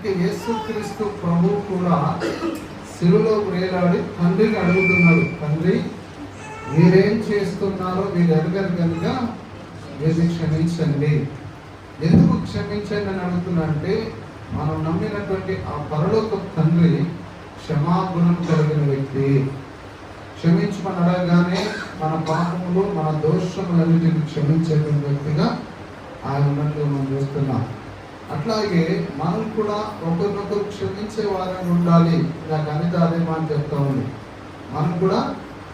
అందుకే యేసుక్రీస్తు ప్రభువు కూడా శిలువలో వేలాడి తండ్రిని అడుగుతున్నాడు, తండ్రి మీరేం చేస్తున్నారో మీరు ఎరగరు కనుక వీరిని క్షమించండి. ఎందుకు క్షమించండి అని అడుగుతున్నా అంటే, మనం నమ్మినటువంటి ఆ పరలోక తండ్రి క్షమాగుణం కలిగిన వ్యక్తి. క్షమించమని అడగగానే మన పాపములు మన దోషములన్నిటిని క్షమించేటువంటి వ్యక్తిగా ఆయన ఉన్నట్లు మనం చూస్తున్నాం. అట్లాగే మనం కూడా ఒకరినొకరు క్షమించే వారిని ఉండాలి. నాకు అనిత అదే మాట చెప్తా ఉంది, మనం కూడా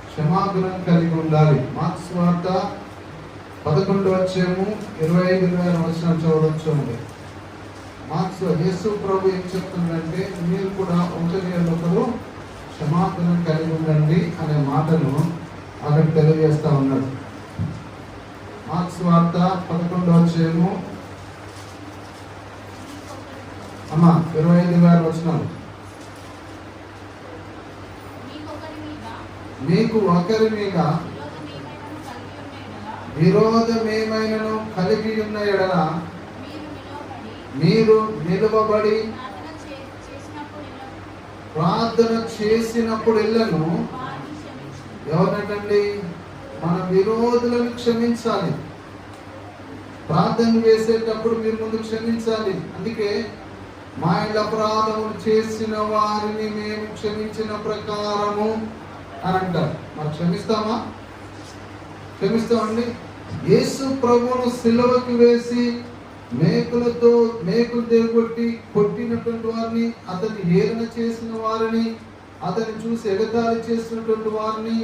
క్షమాగుణం కలిగి ఉండాలి. మార్క్స్ వార్త 11:25-26 చూడొచ్చు. మార్క్స్ యేసు ప్రభు ఏం చెప్తుందంటే, మీరు కూడా ఒకరు క్షమాగుణం కలిగి ఉండండి అనే మాటను అక్కడ తెలియజేస్తా ఉన్నాడు. మార్క్స్ వార్త 11:25 అమ్మా 25 మీకు ఒకరి మీద విరోధమేమైనను కలిగి ఉన్న ఎడల మీరు నిలువబడి ప్రార్థన చేసినప్పుడు ఇళ్ళను ఎవరినటండి? మన విరోధులను క్షమించాలి. ప్రార్థన చేసేటప్పుడు మీరు ముందు క్షమించాలి. అందుకే మా ఇళ్ళ అపరాధములు చేసిన వారిని మేము క్షమించిన ప్రకారము అని అంటారు. మరి క్షమిస్తామా? క్షమిస్తామండి. యేసు ప్రభువును సిలువకి వేసి మేకులు దిగొట్టి కొట్టినటువంటి వారిని, అతన్ని హేళన చేసిన వారిని, అతన్ని చూసి ఎగతాళి చేసినటువంటి వారిని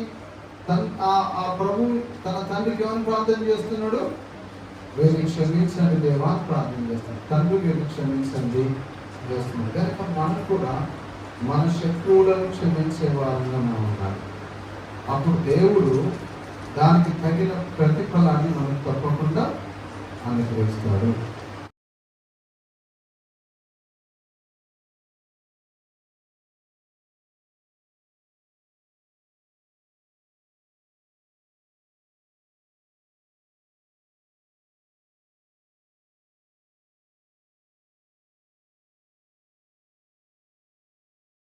ఆ ప్రభు తన తండ్రికి ఏమని ప్రార్థన చేస్తున్నాడు? వీరిని క్షమించండి దేవా ప్రార్థన చేస్తున్నాడు. తండ్రి వీరిని క్షమించండి చేస్తున్నాడు. కనుక మనం కూడా మన శత్రువులను క్షమించే వారంగా మనం ఉండాలి. అప్పుడు దేవుడు